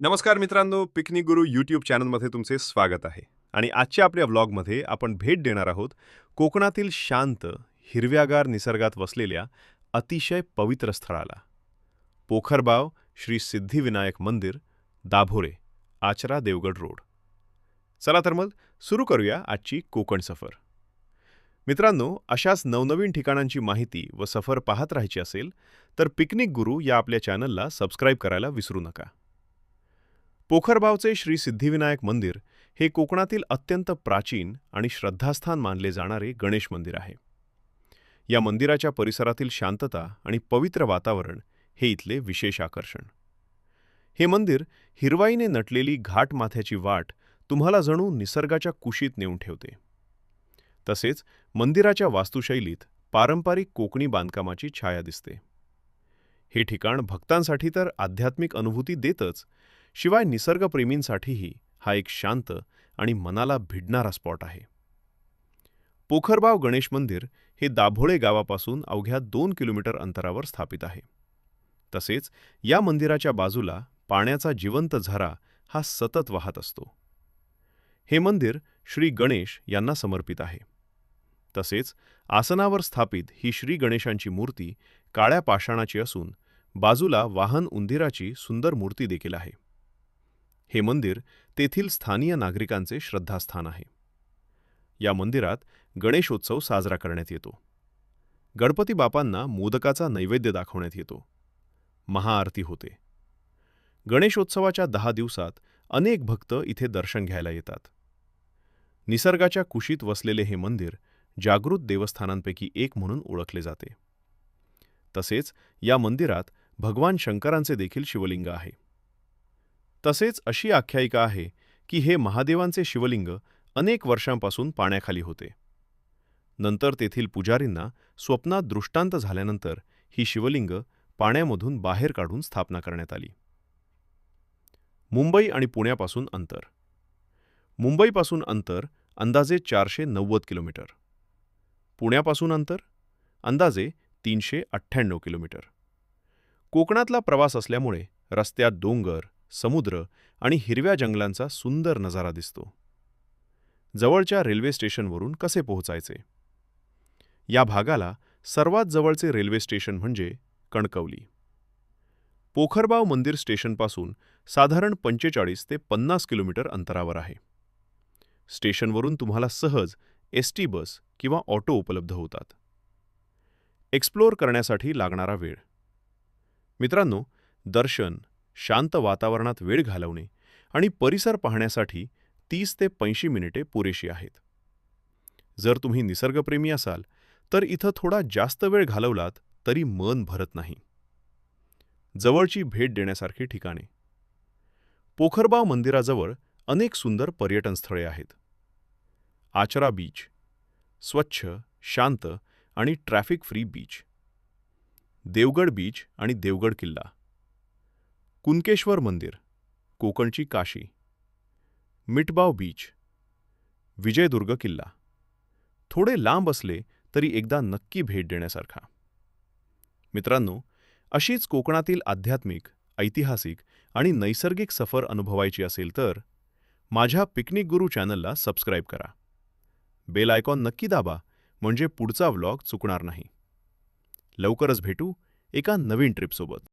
नमस्कार मित्रांनो, पिकनिक गुरु यूट्यूब चॅनलमध्ये तुमचे स्वागत आहे. आणि आजच्या आपल्या व्लॉगमध्ये आपण भेट देणार आहोत कोकणातील शांत, हिरव्यागार निसर्गात वसलेल्या अतिशय पवित्र स्थळाला. पोखरबाव श्री सिद्धिविनायक मंदिर, दाभोरे, आचरा देवगड रोड. चला तर मग सुरू करूया आजची कोकण सफर. मित्रांनो, अशाच नवनवीन ठिकाणांची माहिती व सफर पाहत राहायची असेल तर पिकनिक गुरु या आपल्या चॅनलला सबस्क्राईब करायला विसरू नका. पोखरबावचे श्री सिद्धिविनायक मंदिर हे कोकणातील अत्यंत प्राचीन आणि श्रद्धास्थान मानले जाणारे गणेश मंदिर आहे. या मंदिराच्या परिसरातील शांतता आणि पवित्र वातावरण हे इथले विशेष आकर्षण. हे मंदिर हिरवाईने नटलेली घाटमाथ्याची वाट तुम्हाला जणू निसर्गाच्या कुशीत नेऊन ठेवते. तसेच मंदिराच्या वास्तुशैलीत पारंपरिक कोकणी बांधकामाची छाया दिसते. हे ठिकाण भक्तांसाठी तर आध्यात्मिक अनुभूती देतच, शिवाय निसर्गप्रेमींसाठीही हा एक शांत आणि मनाला भिडणारा स्पॉट आहे. पोखरबाव गणेश मंदिर हे दाभोळे गावापासून अवघ्या 2 किलोमीटर अंतरावर स्थापित आहे. तसेच या मंदिराच्या बाजूला पाण्याचा जिवंत झरा हा सतत वाहत असतो. हे मंदिर श्री गणेश यांना समर्पित आहे. तसेच आसनावर स्थापित ही श्री गणेशांची मूर्ती काळ्या पाषाणाची असून बाजूला वाहन उंदीराची सुंदर मूर्ती देखील आहे. हे मंदिर तेथील स्थानीय नागरिकांचे श्रद्धास्थान आहे. या मंदिरात गणेशोत्सव साजरा करण्यात येतो. गणपती बापांना मोदकाचा नैवेद्य दाखवण्यात येतो. महाआरती होते. गणेशोत्सवाच्या 10 दिवसात अनेक भक्त इथे दर्शन घ्यायला येतात. निसर्गाच्या कुशीत वसलेले हे मंदिर जागृत देवस्थानांपैकी एक म्हणून ओळखले जाते. तसेच या मंदिरात भगवान शंकरांचे देखील शिवलिंग आहे. तसेच अशी आख्यायिका आहे की हे महादेवांचे शिवलिंग अनेक वर्षांपासून पाण्याखाली होते. नंतर तेथील पुजारींना स्वप्नात दृष्टांत झाल्यानंतर ही शिवलिंग पाण्यामधून बाहेर काढून स्थापना करण्यात आली. मुंबई आणि पुण्यापासून अंतर. मुंबईपासून अंतर अंदाजे 490 किलोमीटर. पुण्यापासून अंतर अंदाजे 398 किलोमीटर. कोकणातला प्रवास असल्यामुळे रस्त्यात डोंगर, समुद्र आणि हिरव्या जंगलांचा सुंदर नजारा दिसतो. जवळच्या रेल्वे स्टेशनवरून कसे पोहोचायचे? या भागाला सर्वात जवळचे रेल्वे स्टेशन म्हणजे कणकवली. पोखरबाव मंदिर स्टेशनपासून साधारण 45 ते 50 किलोमीटर अंतरावर आहे. स्टेशनवरून तुम्हाला सहज एसटी बस किंवा ऑटो उपलब्ध होतात. एक्सप्लोर करण्यासाठी लागणारा वेळ. मित्रांनो, दर्शन, शांत वातावरणात वेळ घालवणे आणि परिसर पाहण्यासाठी 30 ते 85 मिनिटे पुरेशी आहेत. जर तुम्ही निसर्गप्रेमी असाल तर इथं थोडा जास्त वेळ घालवलात तरी मन भरत नाही. जवळची भेट देण्यासारखी ठिकाणे. पोखरबाव मंदिराजवळ अनेक सुंदर पर्यटन स्थळे आहेत. आचरा बीच, स्वच्छ, शांत आणि traffic free beach. Devgad beach आणि देवगड किल्ला. कुणकेश्वर मंदिर, कोकणची काशी. मिठबाव बीच. विजयदुर्ग किल्ला. थोडे लांब असले तरी एकदा नक्की भेट देण्यासारखा. मित्रांनो, अशीच कोकणातील आध्यात्मिक, ऐतिहासिक आणि नैसर्गिक सफर अनुभवायची असेल तर माझ्या पिकनिक गुरु चॅनलला सबस्क्राईब करा. बेल आयकॉन नक्की दाबा म्हणजे पुढचा व्लॉग चुकणार नाही. लवकरच भेटू एका नवीन ट्रिपसोबत.